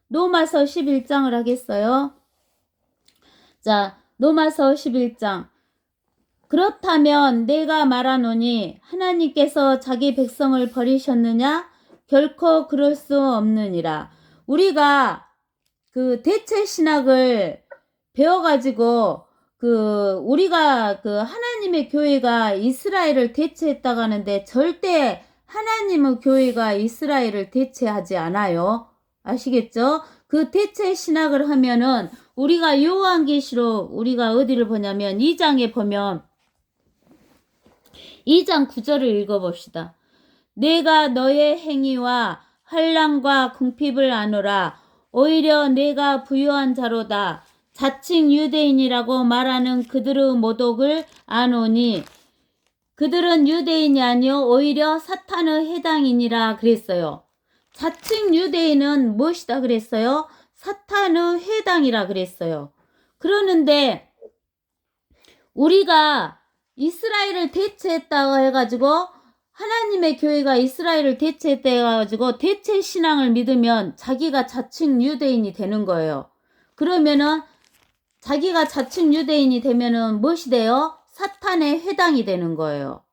로마서 11장을 하겠어요. 자, 로마서 11장. 그렇다면 내가 말하노니 하나님께서 자기 백성을 버리셨느냐? 결코 그럴 수 없느니라. 우리가 그 대체 신학을 배워가지고 우리가 하나님의 교회가 이스라엘을 대체했다고 하는데 절대 하나님의 교회가 이스라엘을 대체하지 않아요. 아시겠죠? 그 대체 신학을 하면은 우리가 요한계시록 우리가 어디를 보냐면 2장에 보면 2장 9절을 읽어봅시다. 내가 너의 행위와 환난과 궁핍을 아노라. 오히려 내가 부유한 자로다. 자칭 유대인이라고 말하는 그들의 모독을 아노니 그들은 유대인이 아니요 오히려 사탄의 해당이니라 그랬어요. 자칭 유대인은 무엇이다 그랬어요? 사탄의 해당이라 그랬어요. 그러는데 우리가 이스라엘을 대체했다고 해가지고 하나님의 교회가 이스라엘을 대체했다 해가지고 대체 신앙을 믿으면 자기가 자칭 유대인이 되는 거예요. 그러면은 자기가 자칭 유대인이 되면은 무엇이 돼요? 사탄의 해당이 되는 거예요.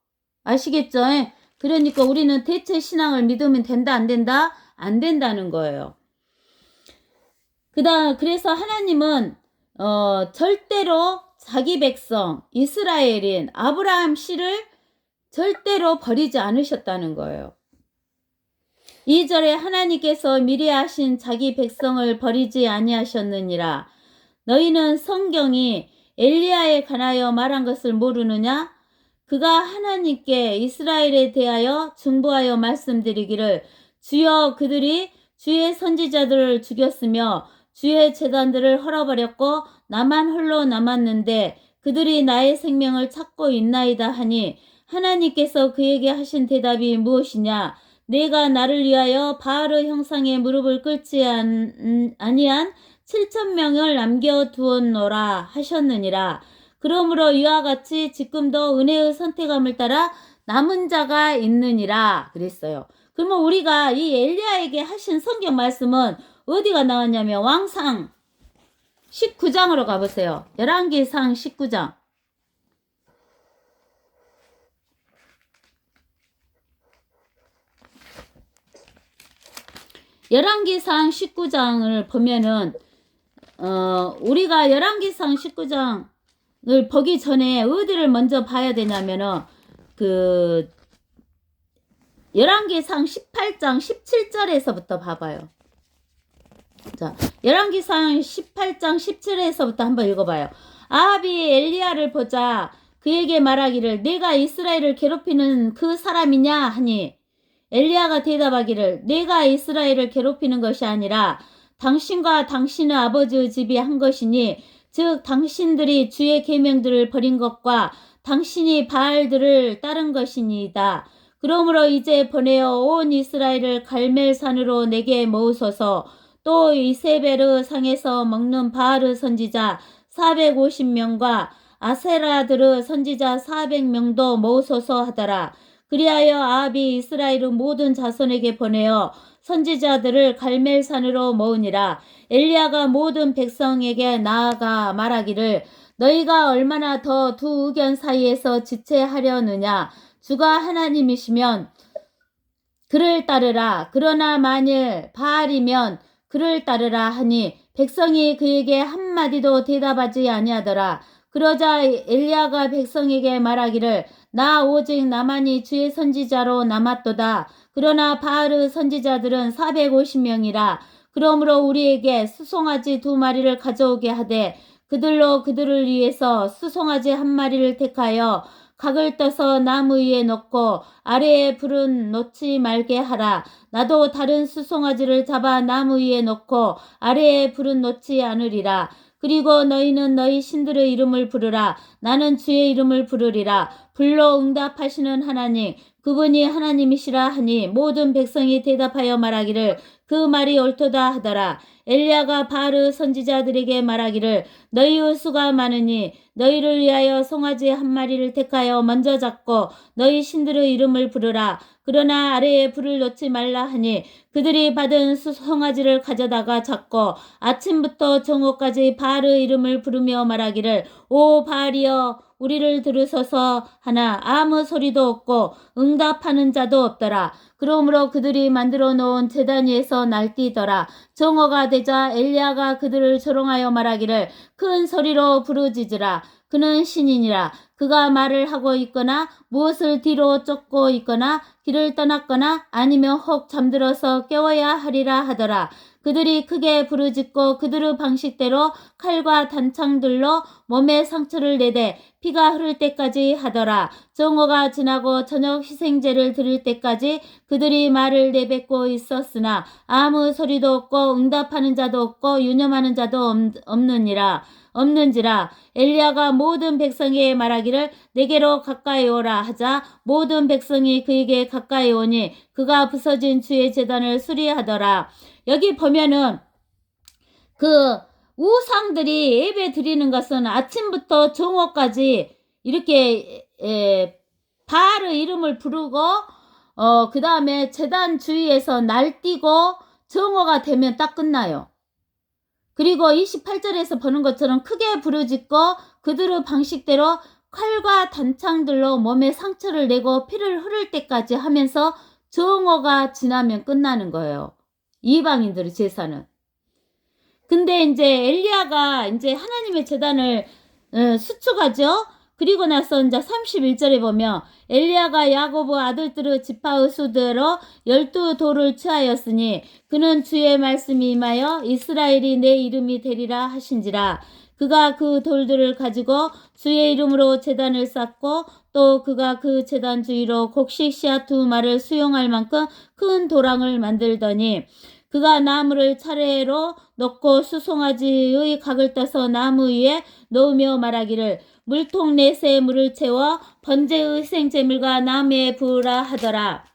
아시겠죠? 그러니까 우리는 대체 신앙을 믿으면 된다 안 된다? 안 된다는 거예요. 그래서 하나님은 절대로 자기 백성 이스라엘인 아브라함 씨를 절대로 버리지 않으셨다는 거예요. 2절에 하나님께서 미리 하신 자기 백성을 버리지 아니하셨느니라. 너희는 성경이 엘리야에 관하여 말한 것을 모르느냐? 그가 하나님께 이스라엘에 대하여 중보하여 말씀드리기를 주여 그들이 주의 선지자들을 죽였으며 주의 제단들을 헐어버렸고 나만 홀로 남았는데 그들이 나의 생명을 찾고 있나이다 하니 하나님께서 그에게 하신 대답이 무엇이냐? 내가 나를 위하여 바알의 형상에 무릎을 꿇지 아니한 7,000명을 남겨두었노라 하셨느니라. 그러므로 이와 같이 지금도 은혜의 선택함을 따라 남은 자가 있느니라 그랬어요. 그러면 우리가 이 엘리야에게 하신 성경 말씀은 어디가 나왔냐면 왕상 19장으로 가보세요. 열왕기상 19장. 열왕기상 19장을 보면은 우리가 열왕기상 19장을 보기 전에 어디를 먼저 봐야 되냐면은 열왕기상 18장 17절에서부터 봐봐요. 자, 열왕기상 18장 17절에서부터 한번 읽어봐요. 아합이 엘리야를 보자 그에게 말하기를 내가 이스라엘을 괴롭히는 그 사람이냐 하니 엘리야가 대답하기를 내가 이스라엘을 괴롭히는 것이 아니라 당신과 당신의 아버지의 집이 한 것이니 즉 당신들이 주의 계명들을 버린 것과 당신이 바알들을 따른 것이니이다. 그러므로 이제 보내어 온 이스라엘을 갈멜산으로 내게 모으소서. 또 이세베르 상에서 먹는 바알의 선지자 450명과 아세라들의 선지자 400명도 모으소서 하더라. 그리하여 아합이 이스라엘의 모든 자손에게 보내어 선지자들을 갈멜산으로 모으니라. 엘리야가 모든 백성에게 나아가 말하기를 너희가 얼마나 더 두 의견 사이에서 지체하려느냐. 주가 하나님이시면 그를 따르라. 그러나 만일 바알이면 그를 따르라 하니 백성이 그에게 한마디도 대답하지 아니하더라. 그러자 엘리야가 백성에게 말하기를 나 오직 나만이 주의 선지자로 남았도다. 그러나 바알의 선지자들은 450명이라. 그러므로 우리에게 수송아지 2마리를 가져오게 하되 그들로 그들을 위해서 수송아지 1마리를 택하여 각을 떠서 나무 위에 놓고 아래에 불은 놓지 말게 하라. 나도 다른 수송아지를 잡아 나무 위에 놓고 아래에 불은 놓지 않으리라. 그리고 너희는 너희 신들의 이름을 부르라. 나는 주의 이름을 부르리라. 불로 응답하시는 하나님 그분이 하나님이시라 하니 모든 백성이 대답하여 말하기를 그 말이 옳도다 하더라. 엘리야가 바알 선지자들에게 말하기를 너희의 수가 많으니 너희를 위하여 송아지 한 마리를 택하여 먼저 잡고 너희 신들의 이름을 부르라. 그러나 아래에 불을 놓지 말라 하니 그들이 받은 송아지를 가져다가 잡고 아침부터 정오까지 바알의 이름을 부르며 말하기를 오 바알이여 우리를 들으소서 하나 아무 소리도 없고 응답하는 자도 없더라. 그러므로 그들이 만들어 놓은 제단 위에서 날뛰더라. 정오가 되자 엘리야가 그들을 조롱하여 말하기를 큰 소리로 부르짖으라. 그는 신이니라. 그가 말을 하고 있거나 무엇을 뒤로 쫓고 있거나 길을 떠났거나 아니면 혹 잠들어서 깨워야 하리라 하더라. 그들이 크게 부르짖고 그들의 방식대로 칼과 단창들로 몸에 상처를 내되 피가 흐를 때까지 하더라. 정오가 지나고 저녁 희생제를 드릴 때까지 그들이 말을 내뱉고 있었으나 아무 소리도 없고 응답하는 자도 없고 유념하는 자도 없는지라. 엘리야가 모든 백성에게 말하기를 내게로 가까이 오라 하자 모든 백성이 그에게 가까이 오니 그가 부서진 주의 제단을 수리하더라. 여기 보면은 그 우상들이 예배 드리는 것은 아침부터 정오까지 이렇게 바알의 이름을 부르고 그 다음에 제단 주위에서 날뛰고 정오가 되면 딱 끝나요. 그리고 28절에서 보는 것처럼 크게 부르짖고 그들의 방식대로 칼과 단창들로 몸에 상처를 내고 피를 흐를 때까지 하면서 정오가 지나면 끝나는 거예요. 이방인들의 제사는. 근데 이제 엘리야가 이제 하나님의 제단을 수축하죠. 그리고 나서 이제 31절에 보면 엘리야가 야고보 아들들의 지파의 수대로 12돌을 취하였으니 그는 주의 말씀이 임하여 이스라엘이 내 이름이 되리라 하신지라. 그가 그 돌들을 가지고 주의 이름으로 제단을 쌓고 또 그가 그 제단 주위로 곡식 씨앗 2마를 수용할 만큼 큰 도랑을 만들더니 그가 나무를 차례로 놓고 수송아지의 각을 떠서 나무 위에 놓으며 말하기를 물통 4새 물을 채워 번제의 희생제물과 나무에 부으라 하더라.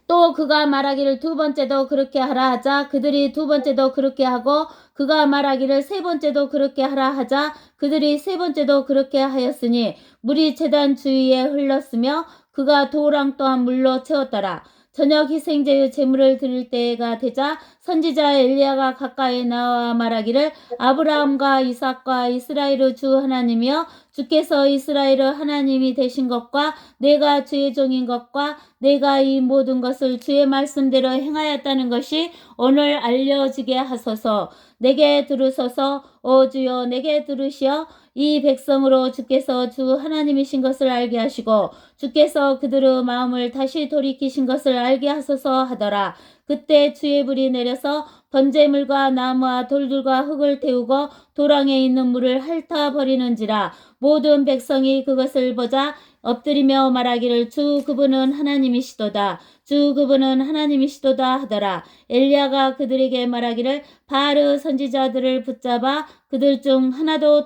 또 그가 말하기를 2번째도 그렇게 하라 하자 그들이 2번째도 그렇게 하고 그가 말하기를 3번째도 그렇게 하라 하자 그들이 3번째도 그렇게 하였으니 물이 제단 주위에 흘렀으며 그가 도랑 또한 물로 채웠더라. 저녁 희생제의 제물을 드릴 때가 되자 선지자 엘리야가 가까이 나와 말하기를 아브라함과 이삭과 이스라엘의 주 하나님이여 주께서 이스라엘의 하나님이 되신 것과 내가 주의 종인 것과 내가 이 모든 것을 주의 말씀대로 행하였다는 것이 오늘 알려지게 하소서. 내게 들으소서. 오 주여 내게 들으시어 이 백성으로 주께서 주 하나님이신 것을 알게 하시고 주께서 그들의 마음을 다시 돌이키신 것을 알게 하소서 하더라. 그때 주의 불이 내려서 번제물과 나무와 돌들과 흙을 태우고 도랑에 있는 물을 핥아버리는지라. 모든 백성이 그것을 보자 엎드리며 말하기를 주 그분은 하나님이시도다. 주 그분은 하나님이시도다 하더라. 엘리야가 그들에게 말하기를 바알의 선지자들을 붙잡아 그들 중 하나도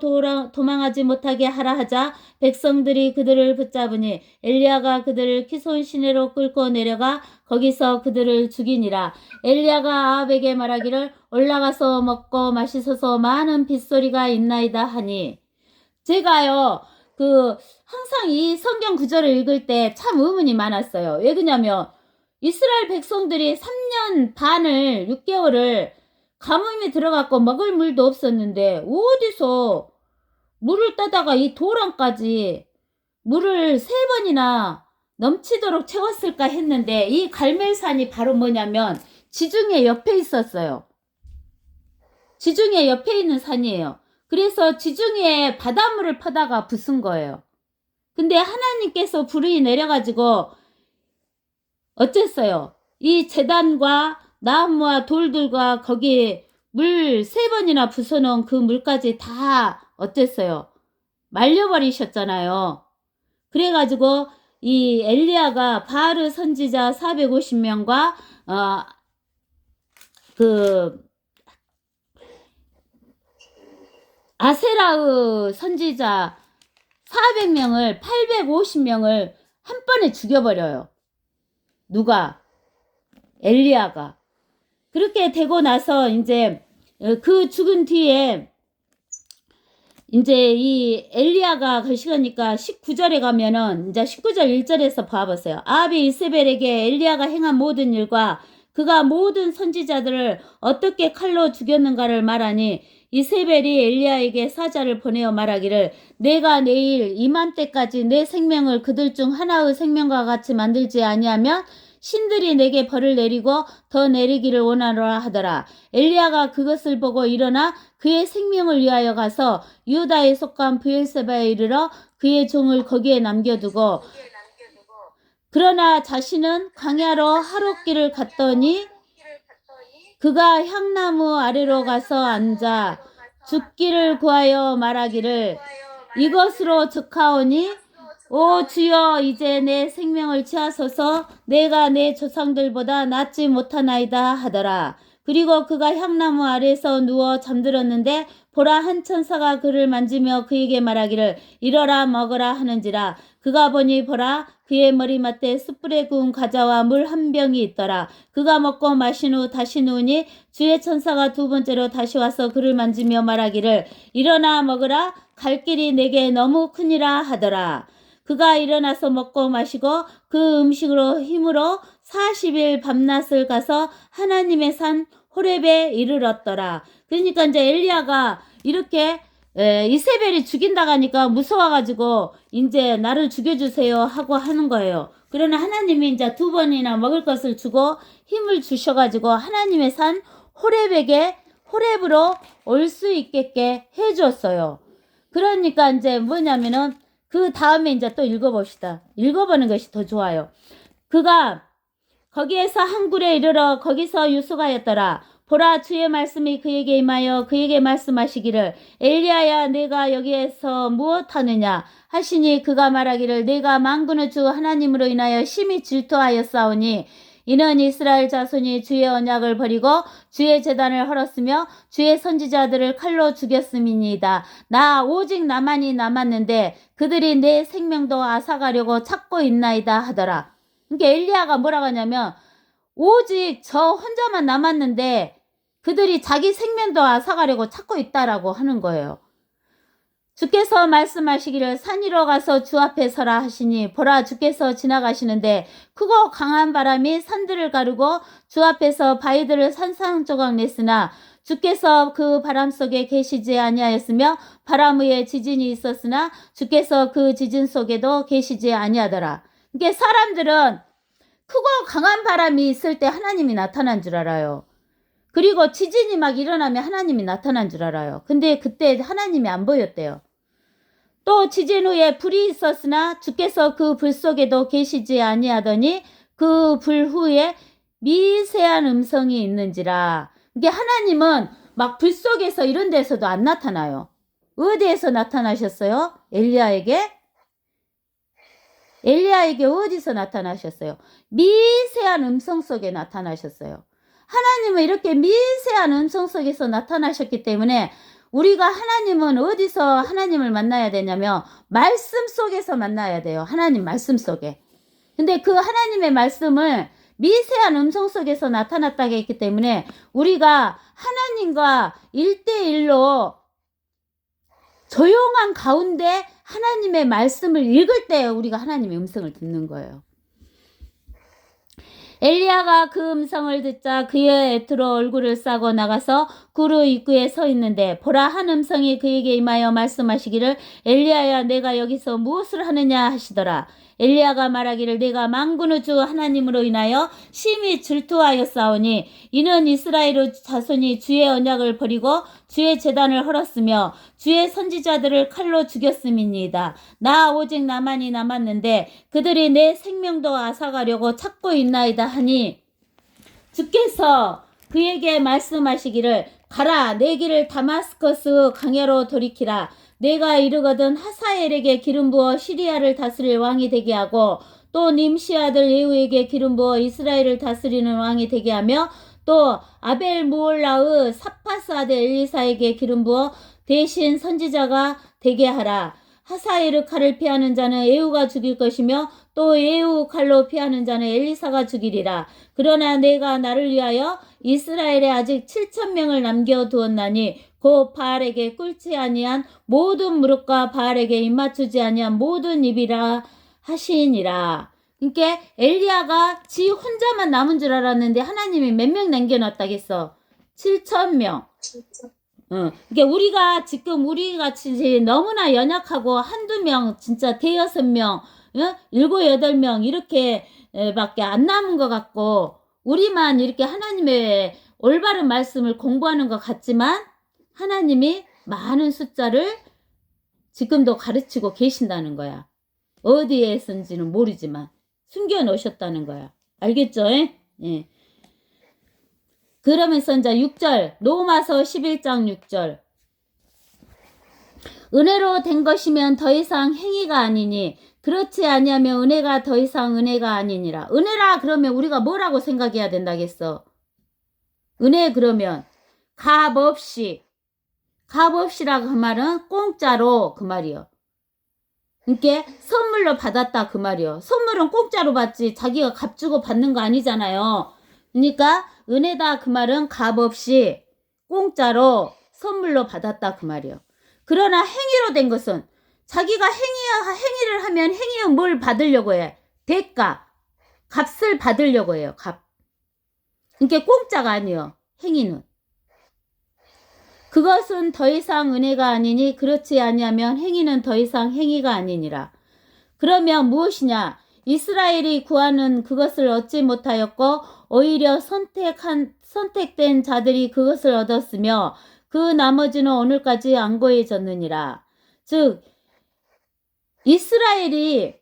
도망하지 못하게 하라 하자 백성들이 그들을 붙잡으니 엘리야가 그들을 키손 시내로 끌고 내려가 거기서 그들을 죽이니라. 엘리야가 아합에게 말하기를 올라가서 먹고 마시소서 많은 빗소리가 있나이다 하니 제가요 항상 이 성경 구절을 읽을 때 참 의문이 많았어요. 왜 그러냐면 이스라엘 백성들이 3년 반을 6개월을 가뭄에 들어갔고 먹을 물도 없었는데 어디서 물을 떠다가 이 도랑까지 물을 3번이나 넘치도록 채웠을까 했는데 이 갈멜산이 바로 뭐냐면 지중해 옆에 있었어요. 지중해 옆에 있는 산이에요. 그래서 지중해에 바닷물을 퍼다가 부순 거예요. 근데 하나님께서 불이 내려가지고 어쨌어요? 이 제단과 나무와 돌들과 거기 물 3번이나 부숴놓은 그 물까지 다 어쨌어요? 말려버리셨잖아요. 그래가지고 이 엘리야가 바알 선지자 450명과 아세라의 선지자 400명을 850명을 한 번에 죽여버려요. 누가? 엘리야가. 그렇게 되고 나서 이제 그 죽은 뒤에 이제 이 엘리야가 그시니까 19절에 가면은 이제 19절 1절에서 봐보세요. 아합이 이세벨에게 엘리야가 행한 모든 일과 그가 모든 선지자들을 어떻게 칼로 죽였는가를 말하니 이세벨이 엘리야에게 사자를 보내어 말하기를 내가 내일 이맘때까지 내 생명을 그들 중 하나의 생명과 같이 만들지 아니하면 신들이 내게 벌을 내리고 더 내리기를 원하노라 하더라. 엘리야가 그것을 보고 일어나 그의 생명을 위하여 가서 유다에 속한 브엘세바에 이르러 그의 종을 거기에 남겨두고 그러나 자신은 광야로 하룻길을 갔더니 그가 향나무 아래로 가서 앉아 죽기를 구하여 말하기를 이것으로 즉하오니 오 주여 이제 내 생명을 취하소서 내가 내 조상들보다 낫지 못하나이다 하더라. 그리고 그가 향나무 아래에서 누워 잠들었는데 보라 한 천사가 그를 만지며 그에게 말하기를 이러라 먹으라 하는지라. 그가 보니 보라 그의 머리맡에 숯불에 구운 과자와 물 한 병이 있더라. 그가 먹고 마신 후 다시 누우니 주의 천사가 두 번째로 다시 와서 그를 만지며 말하기를 일어나 먹으라 갈 길이 내게 너무 크니라 하더라. 그가 일어나서 먹고 마시고 그 음식으로 힘으로 40일 밤낮을 가서 하나님의 산 호렙에 이르렀더라. 그러니까 이제 엘리야가 이렇게 이세벨이 죽인다고 하니까 무서워가지고 이제 나를 죽여주세요 하고 하는 거예요. 그러나 하나님이 이제 두 번이나 먹을 것을 주고 힘을 주셔가지고 하나님의 산 호렙으로 올 수 있게 해줬어요. 그러니까 이제 뭐냐면은 그 다음에 이제 또 읽어봅시다. 읽어보는 것이 더 좋아요. 그가 거기에서 한 굴에 이르러 거기서 유숙하였더라. 보라 주의 말씀이 그에게 임하여 그에게 말씀하시기를 엘리야야 내가 여기에서 무엇하느냐 하시니 그가 말하기를 내가 만군의 주 하나님으로 인하여 심히 질투하였사오니 이는 이스라엘 자손이 주의 언약을 버리고 주의 제단을 헐었으며 주의 선지자들을 칼로 죽였음이니이다. 나 오직 나만이 남았는데 그들이 내 생명도 앗아가려고 찾고 있나이다 하더라. 그러니까 엘리야가 뭐라고 하냐면 오직 저 혼자만 남았는데 그들이 자기 생명도 앗아가려고 찾고 있다라고 하는 거예요. 주께서 말씀하시기를 산 위로 가서 주 앞에 서라 하시니 보라 주께서 지나가시는데 크고 강한 바람이 산들을 가르고 주 앞에서 바위들을 산산조각 냈으나 주께서 그 바람 속에 계시지 아니하였으며 바람 위에 지진이 있었으나 주께서 그 지진 속에도 계시지 아니하더라. 이게 사람들은 크고 강한 바람이 있을 때 하나님이 나타난 줄 알아요. 그리고 지진이 막 일어나면 하나님이 나타난 줄 알아요. 근데 그때 하나님이 안 보였대요. 또 지진 후에 불이 있었으나 주께서 그 불 속에도 계시지 아니하더니 그 불 후에 미세한 음성이 있는지라. 이게 하나님은 막 불 속에서 이런 데서도 안 나타나요. 어디에서 나타나셨어요? 엘리야에게 어디서 나타나셨어요? 미세한 음성 속에 나타나셨어요. 하나님은 이렇게 미세한 음성 속에서 나타나셨기 때문에 우리가 하나님은 어디서 하나님을 만나야 되냐면 말씀 속에서 만나야 돼요. 하나님 말씀 속에. 근데 그 하나님의 말씀을 미세한 음성 속에서 나타났다고 했기 때문에 우리가 하나님과 1대1로 조용한 가운데 하나님의 말씀을 읽을 때 우리가 하나님의 음성을 듣는 거예요. 엘리야가 그 음성을 듣자 그의 애투로 얼굴을 싸고 나가서 구루 입구에 서 있는데 보라 한 음성이 그에게 임하여 말씀하시기를 엘리야야 내가 여기서 무엇을 하느냐 하시더라. 엘리야가 말하기를 내가 만군의 주 하나님으로 인하여 심히 질투하였사오니 이는 이스라엘 자손이 주의 언약을 버리고 주의 제단을 헐었으며 주의 선지자들을 칼로 죽였음이니이다. 나 오직 나만이 남았는데 그들이 내 생명도 앗아가려고 찾고 있나이다 하니 주께서 그에게 말씀하시기를 가라 내 길을 다마스커스 강야로 돌이키라. 내가 이르거든 하사엘에게 기름 부어 시리아를 다스릴 왕이 되게 하고 또 님시 아들 예후에게 기름 부어 이스라엘을 다스리는 왕이 되게 하며 또 아벨 무올라의 사파스 아들 엘리사에게 기름 부어 대신 선지자가 되게 하라. 하사엘의 칼을 피하는 자는 예후가 죽일 것이며 또 예후 칼로 피하는 자는 엘리사가 죽이리라. 그러나 내가 나를 위하여 이스라엘에 아직 7,000명을 남겨두었나니 곧 바알에게 꿇지 아니한 모든 무릎과 바알에게 입맞추지 아니한 모든 입이라 하시니라. 그러니까 엘리야가 지 혼자만 남은 줄 알았는데 하나님이 몇 명 남겨놨다겠어? 7,000명. 그러니까 우리가 지금 우리 같이 너무나 연약하고 한두 명, 진짜 대여섯 명, 일곱 여덟 명 이렇게 밖에 안 남은 것 같고 우리만 이렇게 하나님의 올바른 말씀을 공부하는 것 같지만 하나님이 많은 숫자를 지금도 가르치고 계신다는 거야. 어디에 쓴지는 모르지만 숨겨 놓으셨다는 거야. 알겠죠? 예. 그러면서 이제 6절 로마서 11장 6절 은혜로 된 것이면 더 이상 행위가 아니니 그렇지 아니하면 은혜가 더 이상 은혜가 아니니라. 은혜라 그러면 우리가 뭐라고 생각해야 된다겠어? 은혜 그러면 값없이라 그 말은 공짜로 그 말이요. 그러니까 선물로 받았다 그 말이요. 선물은 공짜로 받지 자기가 값 주고 받는 거 아니잖아요. 그러니까 은혜다 그 말은 값없이 공짜로 선물로 받았다 그 말이요. 그러나 행위로 된 것은 자기가 행위를 하면 행위는 뭘 받으려고 해? 대가, 값을 받으려고 해요. 값. 그러니까 공짜가 아니에요. 행위는. 그것은 더 이상 은혜가 아니니 그렇지 아니하면 행위는 더 이상 행위가 아니니라. 그러면 무엇이냐? 이스라엘이 구하는 그것을 얻지 못하였고 오히려 선택된 자들이 그것을 얻었으며 그 나머지는 오늘까지 안고해졌느니라. 즉 이스라엘이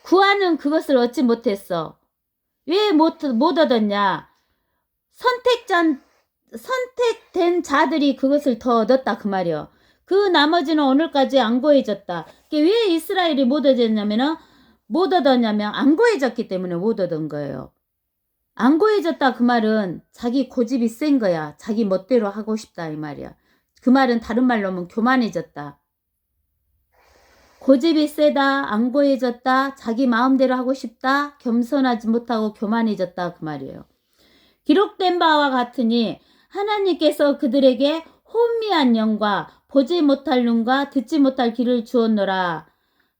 구하는 그것을 얻지 못했어. 왜 못 얻었냐? 선택된 자들이 그것을 더 얻었다 그 말이요. 그 나머지는 오늘까지 안고해졌다. 왜 이스라엘이 못 얻었냐면 안고해졌기 때문에 못 얻은 거예요. 안고해졌다 그 말은 자기 고집이 센 거야. 자기 멋대로 하고 싶다 이 말이야. 그 말은 다른 말로 하면 교만해졌다. 고집이 세다, 안고해졌다, 자기 마음대로 하고 싶다, 겸손하지 못하고 교만해졌다 그 말이에요. 기록된 바와 같으니 하나님께서 그들에게 혼미한 영과 보지 못할 눈과 듣지 못할 귀를 주었노라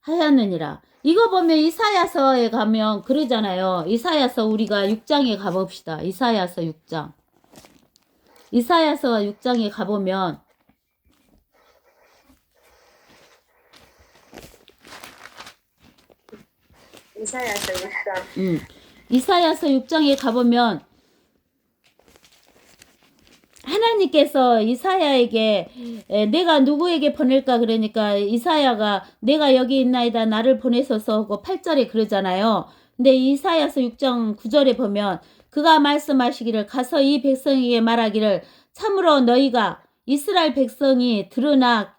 하였느니라. 이거 보면 이사야서에 가면 그러잖아요. 이사야서 우리가 6장에 가봅시다. 이사야서 6장. 이사야서 6장에 가보면 이사야서 6장. 이사야서 6장에 가보면 하나님께서 이사야에게 내가 누구에게 보낼까 그러니까 이사야가 내가 여기 있나이다 나를 보내소서 하고 8절에 그러잖아요. 근데 이사야서 6장 9절에 보면 그가 말씀하시기를 가서 이 백성에게 말하기를 참으로 너희가 이스라엘 백성이 들으나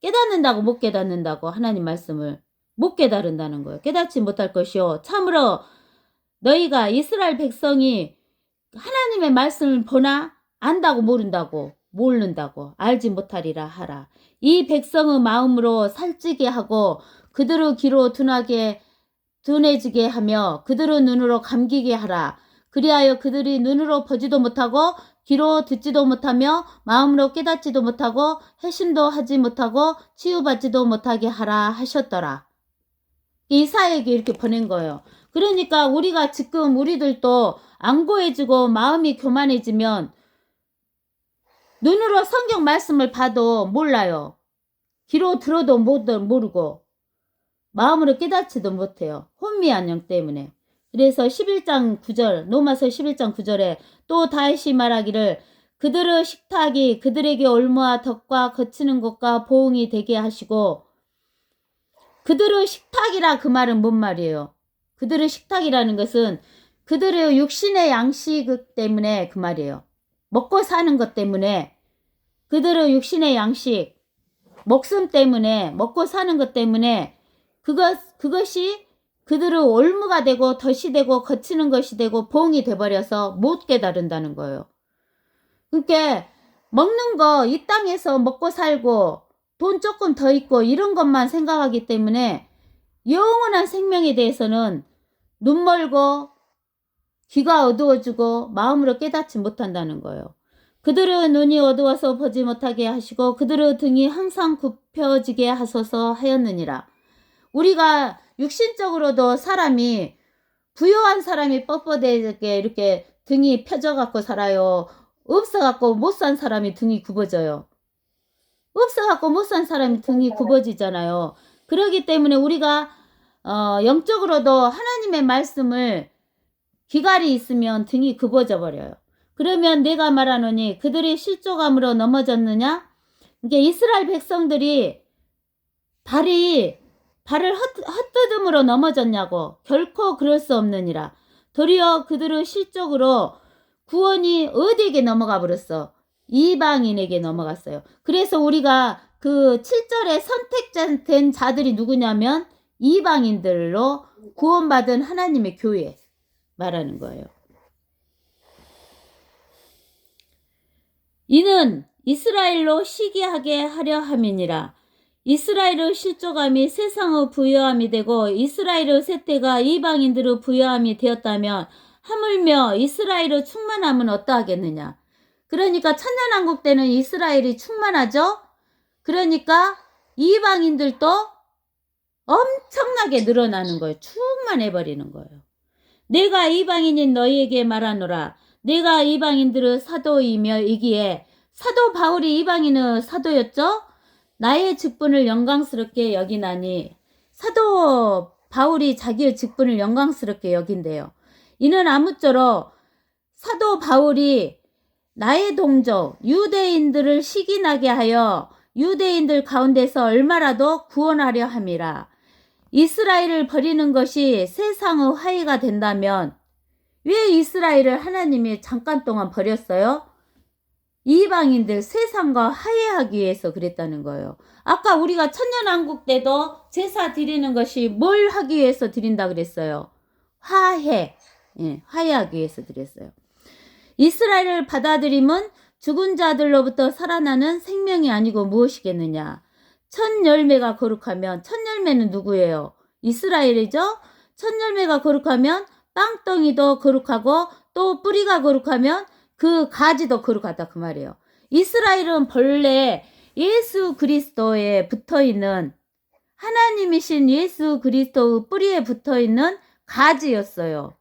깨닫는다고 못 깨닫는다고 하나님 말씀을 못 깨달은다는 거예요. 깨닫지 못할 것이요. 참으로 너희가 이스라엘 백성이 하나님의 말씀을 보나 안다고 모른다고 알지 못하리라 하라. 이 백성의 마음으로 살찌게 하고 그들의 귀로 둔해지게 하며 그들의 눈으로 감기게 하라. 그리하여 그들이 눈으로 보지도 못하고 귀로 듣지도 못하며 마음으로 깨닫지도 못하고 회심도 하지 못하고 치유받지도 못하게 하라 하셨더라. 이사야에게 이렇게 보낸 거예요. 그러니까 우리가 지금 우리들도 안고해지고 마음이 교만해지면 눈으로 성경 말씀을 봐도 몰라요. 귀로 들어도 모르고 마음으로 깨닫지도 못해요. 혼미한 영 때문에. 그래서 11장 9절 로마서 11장 9절에 또 다시 말하기를 그들의 식탁이 그들에게 올무와 덕과 거치는 것과 보응이 되게 하시고 그들의 식탁이라 그 말은 뭔 말이에요? 그들의 식탁이라는 것은 그들의 육신의 양식 때문에 그 말이에요. 먹고 사는 것 때문에 그들의 육신의 양식 목숨 때문에 먹고 사는 것 때문에 그것이 그들의 올무가 되고 덫이 되고 거치는 것이 되고 보응이 돼버려서 못 깨달은다는 거예요. 그러니까 먹는 거 이 땅에서 먹고 살고 돈 조금 더 있고 이런 것만 생각하기 때문에 영원한 생명에 대해서는 눈 멀고 귀가 어두워지고 마음으로 깨닫지 못한다는 거예요. 그들의 눈이 어두워서 보지 못하게 하시고 그들의 등이 항상 굽혀지게 하소서 하였느니라. 우리가 육신적으로도 사람이 부유한 사람이 뻣뻣하게 이렇게 등이 펴져갖고 살아요. 없어갖고 못 산 사람이 등이 굽어져요. 없어갖고 못 산 사람이 등이 굽어지잖아요. 그렇기 때문에 우리가 영적으로도 하나님의 말씀을 기갈이 있으면 등이 굽어져 버려요. 그러면 내가 말하노니 그들이 실족함으로 넘어졌느냐? 이게 이스라엘 백성들이 발을 헛디딤으로 넘어졌냐고. 결코 그럴 수 없느니라. 도리어 그들의 실족으로 구원이 어디에게 넘어가 버렸어? 이방인에게 넘어갔어요. 그래서 우리가 그 7절에 선택된 자들이 누구냐면 이방인들로 구원받은 하나님의 교회 말하는 거예요. 이는 이스라엘로 시기하게 하려 함이니라. 이스라엘의 실족함이 세상의 부요함이 되고 이스라엘의 쇠퇴가 이방인들의 부요함이 되었다면 하물며 이스라엘의 충만함은 어떠하겠느냐. 그러니까 천년왕국 때는 이스라엘이 충만하죠. 그러니까 이방인들도 엄청나게 늘어나는 거예요. 충만해버리는 거예요. 내가 이방인인 너희에게 말하노라. 내가 이방인들의 사도이며 이기에 사도 바울이 이방인의 사도였죠. 나의 직분을 영광스럽게 여기나니. 사도 바울이 자기의 직분을 영광스럽게 여긴대요. 이는 아무쪼록 사도 바울이 나의 동족 유대인들을 시기나게 하여 유대인들 가운데서 얼마라도 구원하려 함이라. 이스라엘을 버리는 것이 세상의 화해가 된다면 왜 이스라엘을 하나님이 잠깐 동안 버렸어요? 이방인들 세상과 화해하기 위해서 그랬다는 거예요. 아까 우리가 천년왕국 때도 제사 드리는 것이 뭘 하기 위해서 드린다 그랬어요? 화해. 예, 화해하기 위해서 드렸어요. 이스라엘을 받아들임은 죽은 자들로부터 살아나는 생명이 아니고 무엇이겠느냐. 첫 열매가 거룩하면, 첫 열매는 누구예요? 이스라엘이죠? 첫 열매가 거룩하면 빵덩이도 거룩하고 또 뿌리가 거룩하면 그 가지도 거룩하다 그 말이에요. 이스라엘은 본래 예수 그리스도에 붙어있는 하나님이신 예수 그리스도의 뿌리에 붙어있는 가지였어요.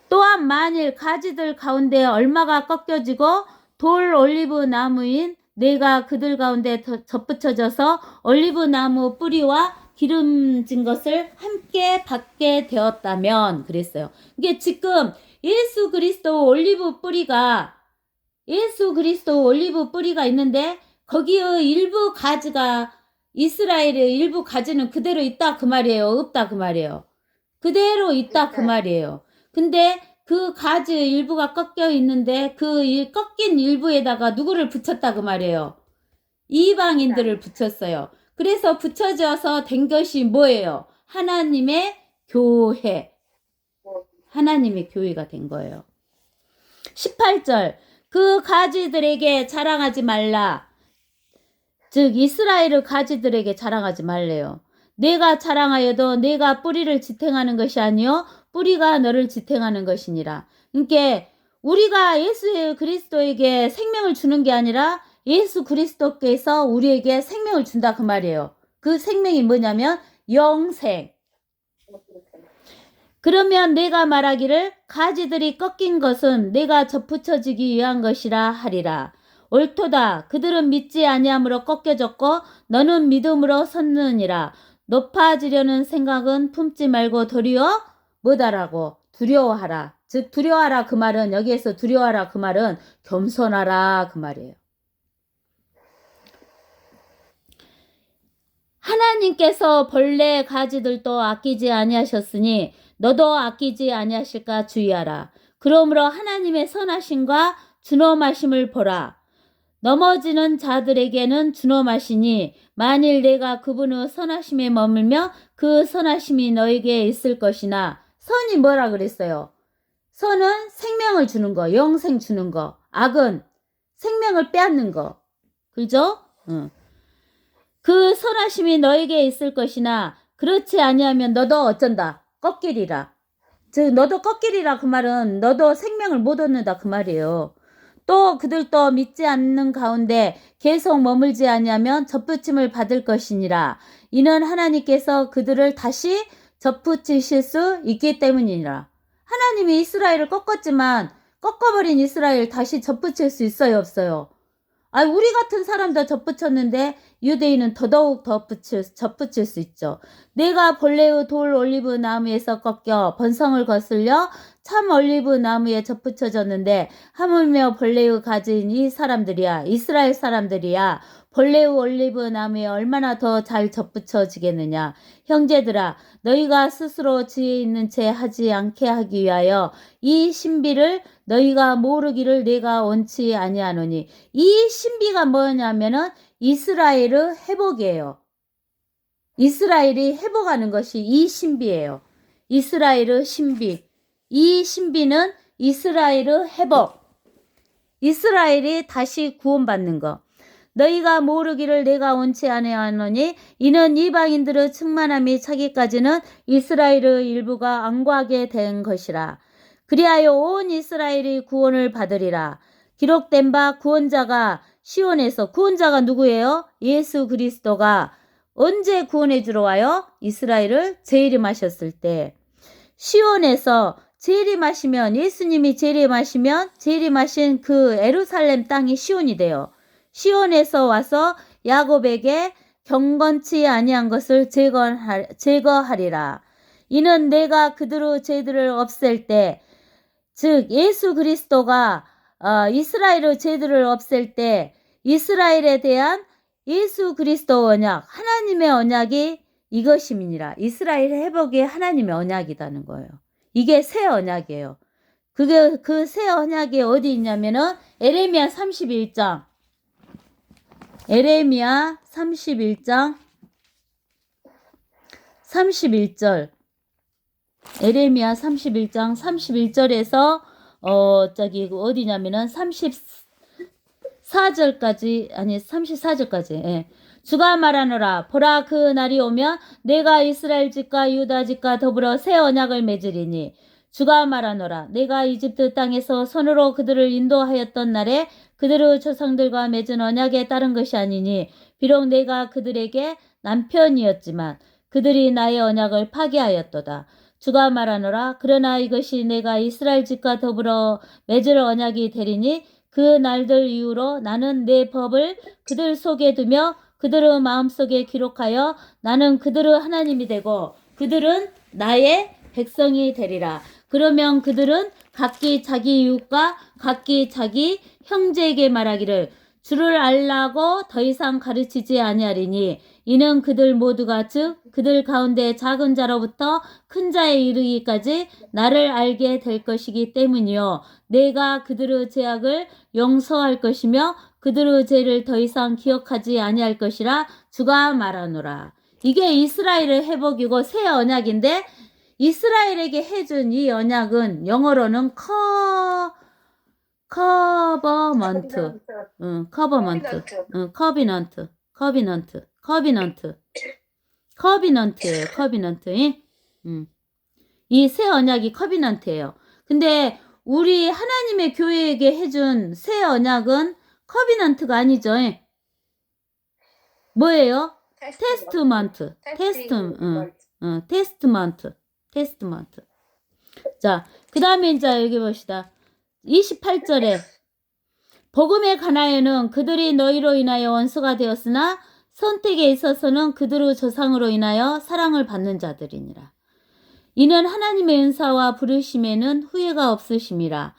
또한 만일 가지들 가운데 얼마가 꺾여지고 돌 올리브 나무인 내가 그들 가운데 접붙여져서 올리브 나무 뿌리와 기름진 것을 함께 받게 되었다면 그랬어요. 이게 지금 예수 그리스도 올리브 뿌리가 있는데 거기의 일부 가지가 이스라엘의 일부 가지는 그대로 있다 그 말이에요. 없다 그 말이에요. 그대로 있다 그 말이에요. 근데 그 가지 일부가 꺾여 있는데 그 꺾인 일부에다가 누구를 붙였다 그 말이에요. 이방인들을 붙였어요. 그래서 붙여져서 된 것이 뭐예요? 하나님의 교회. 하나님의 교회가 된 거예요. 18절 그 가지들에게 자랑하지 말라. 즉 이스라엘의 가지들에게 자랑하지 말래요. 내가 자랑하여도 내가 뿌리를 지탱하는 것이 아니요 뿌리가 너를 지탱하는 것이니라. 그러니까 우리가 예수 그리스도에게 생명을 주는 게 아니라 예수 그리스도께서 우리에게 생명을 준다 그 말이에요. 그 생명이 뭐냐면 영생. 그러면 내가 말하기를 가지들이 꺾인 것은 내가 접붙여지기 위한 것이라 하리라. 옳도다. 그들은 믿지 아니함으로 꺾여졌고 너는 믿음으로 섰느니라. 높아지려는 생각은 품지 말고 도리어 뭐다라고? 두려워하라. 즉 두려워하라 그 말은 여기에서 두려워하라 그 말은 겸손하라 그 말이에요. 하나님께서 본래 가지들도 아끼지 아니하셨으니 너도 아끼지 아니하실까 주의하라. 그러므로 하나님의 선하심과 준엄하심을 보라. 넘어지는 자들에게는 준엄하시니 만일 내가 그분의 선하심에 머물며 그 선하심이 너에게 있을 것이나. 선이 뭐라 그랬어요? 선은 생명을 주는 거, 영생 주는 거. 악은 생명을 빼앗는 거. 그죠? 그 선하심이 너에게 있을 것이나 그렇지 아니하면 너도 어쩐다. 꺾이리라. 즉 너도 꺾이리라 그 말은 너도 생명을 못 얻는다 그 말이에요. 또 그들도 믿지 않는 가운데 계속 머물지 아니하면 접붙임을 받을 것이니라. 이는 하나님께서 그들을 다시 접붙이실 수 있기 때문이니라. 하나님이 이스라엘을 꺾었지만 꺾어버린 이스라엘 다시 접붙일 수 있어요 없어요? 우리 같은 사람도 접붙였는데 유대인은 더더욱 접붙일 수 있죠. 내가 본래의 돌 올리브 나무에서 꺾여 번성을 거슬려 참 올리브 나무에 접붙여졌는데 하물며 본래의 가진 이 사람들이야. 이스라엘 사람들이야. 본래의 올리브 나무에 얼마나 더 잘 접붙여지겠느냐. 형제들아 너희가 스스로 지혜 있는 채 하지 않게 하기 위하여 이 신비를 너희가 모르기를 내가 원치 아니하노니. 이 신비가 뭐냐면은 이스라엘의 회복이에요. 이스라엘이 회복하는 것이 이 신비예요. 이스라엘의 신비. 이 신비는 이스라엘의 회복. 이스라엘이 다시 구원받는 것. 너희가 모르기를 내가 원치 아니하노니 이는 이방인들의 충만함이 차기까지는 이스라엘의 일부가 안과하게 된 것이라. 그리하여 온 이스라엘이 구원을 받으리라. 기록된 바 구원자가 시온에서, 구원자가 누구예요? 예수 그리스도가 언제 구원해 주러 와요? 이스라엘을 재림하셨을 때. 시온에서 재림하시면, 예수님이 재림하시면 재림하신 그 예루살렘 땅이 시온이 돼요. 시온에서 와서 야곱에게 경건치 아니한 것을 제거하리라. 이는 내가 그들의 죄들을 없앨 때, 즉 예수 그리스도가 이스라엘의 죄들을 없앨 때 이스라엘에 대한 예수 그리스도 언약, 하나님의 언약이 이것임이니라. 이스라엘 회복이 하나님의 언약이라는 거예요. 이게 새 언약이에요. 그게 그 새 언약이 어디 있냐면은 에레미야 31장. 에레미야 31장 31절. 에레미야 31장 31절에서 어디냐면은 34절까지, 아니 34절까지. 예. 주가 말하노라. 보라, 그 날이 오면 내가 이스라엘 집과 유다 집과 더불어 새 언약을 맺으리니. 주가 말하노라. 내가 이집트 땅에서 손으로 그들을 인도하였던 날에 그들의 조상들과 맺은 언약에 따른 것이 아니니, 비록 내가 그들에게 남편이었지만 그들이 나의 언약을 파괴하였도다. 주가 말하노라. 그러나 이것이 내가 이스라엘 집과 더불어 맺을 언약이 되리니 그 날들 이후로 나는 내 법을 그들 속에 두며 그들의 마음속에 기록하여 나는 그들의 하나님이 되고 그들은 나의 백성이 되리라. 그러면 그들은 각기 자기 이웃과 각기 자기 형제에게 말하기를 주를 알라고 더 이상 가르치지 아니하리니 이는 그들 모두가 즉 그들 가운데 작은 자로부터 큰 자에 이르기까지 나를 알게 될 것이기 때문이요 내가 그들의 죄악을 용서할 것이며 그들의 죄를 더 이상 기억하지 아니할 것이라 주가 말하노라. 이게 이스라엘의 회복이고 새 언약인데, 이스라엘에게 해준 이 언약은 영어로는 커버먼트, 커비넌트예요. 커비넌트. 이 새 언약이 커비넌트예요. 근데 우리 하나님의 교회에게 해준 새 언약은 커비넌트가 아니죠. 뭐예요? 테스트먼트. 테스트먼트. 자, 그 다음에 이제 여기 봅시다. 28절에 복음에 관하여는 그들이 너희로 인하여 원수가 되었으나 선택에 있어서는 그들의 조상으로 인하여 사랑을 받는 자들이니라. 이는 하나님의 은사와 부르심에는 후회가 없으심이라.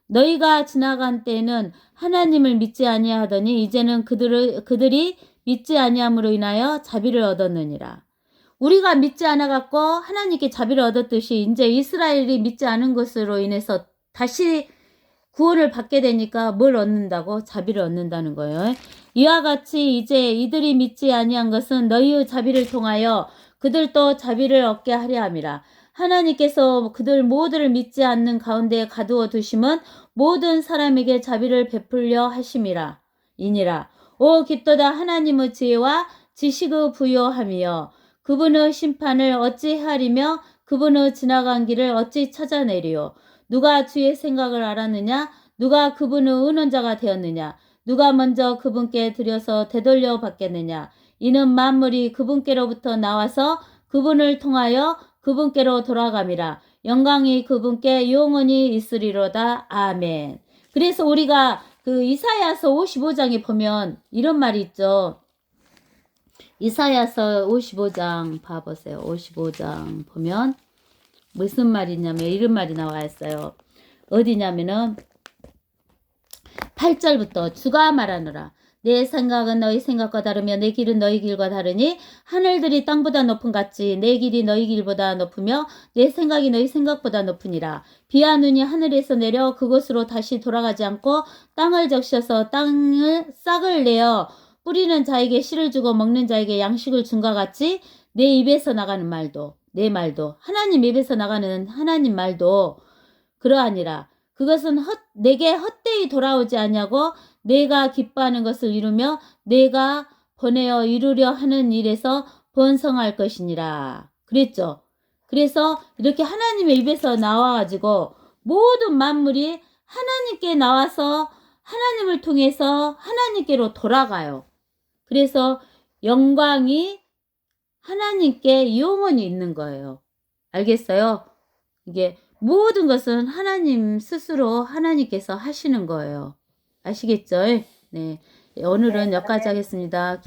너희가 지나간 때에는 하나님을 믿지 아니하더니 이제는 그들이 믿지 아니함으로 인하여 자비를 얻었느니라. 우리가 믿지 않아갖고 하나님께 자비를 얻었듯이 이제 이스라엘이 믿지 않은 것으로 인해서 다시 구원을 받게 되니까 뭘 얻는다고? 자비를 얻는다는 거예요. 이와 같이 이제 이들이 믿지 아니한 것은 너희의 자비를 통하여 그들도 자비를 얻게 하려 함이라. 하나님께서 그들 모두를 믿지 않는 가운데 가두어 두심은 모든 사람에게 자비를 베풀려 하심이라. 이니라. 오 깊도다 하나님의 지혜와 지식의 부요함이여 그분의 심판을 어찌하리며 그분의 지나간 길을 어찌 찾아내리요 누가 주의 생각을 알았느냐 누가 그분의 의논자가 되었느냐 누가 먼저 그분께 들여서 되돌려 받겠느냐 이는 만물이 그분께로부터 나와서 그분을 통하여 그분께로 돌아감이라 영광이 그분께 영원히 있으리로다. 아멘. 그래서 우리가 그 이사야서 55장에 보면 이런 말이 있죠. 이사야서 55장 봐보세요. 55장 보면 무슨 말이냐면 이런 말이 나와 있어요. 어디냐면은 8절부터 주가 말하노라. 내 생각은 너희 생각과 다르며 내 길은 너희 길과 다르니 하늘들이 땅보다 높음 같이 내 길이 너희 길보다 높으며 내 생각이 너희 생각보다 높으니라. 비와 눈이 하늘에서 내려 그곳으로 다시 돌아가지 않고 땅을 적셔서 땅을 싹을 내어 뿌리는 자에게 씨를 주고 먹는 자에게 양식을 준과 같이 내 입에서 나가는 말도 내 말도 하나님 입에서 나가는 하나님 말도 그러하니라. 그것은 내게 헛되이 돌아오지 않냐고 내가 기뻐하는 것을 이루며 내가 보내어 이루려 하는 일에서 번성할 것이니라. 그랬죠. 그래서 이렇게 하나님의 입에서 나와가지고 모든 만물이 하나님께 나와서 하나님을 통해서 하나님께로 돌아가요. 그래서 영광이 하나님께 영원히 있는 거예요. 알겠어요? 이게 모든 것은 하나님 스스로 하나님께서 하시는 거예요. 아시겠죠? 네. 오늘은 여기까지 하겠습니다.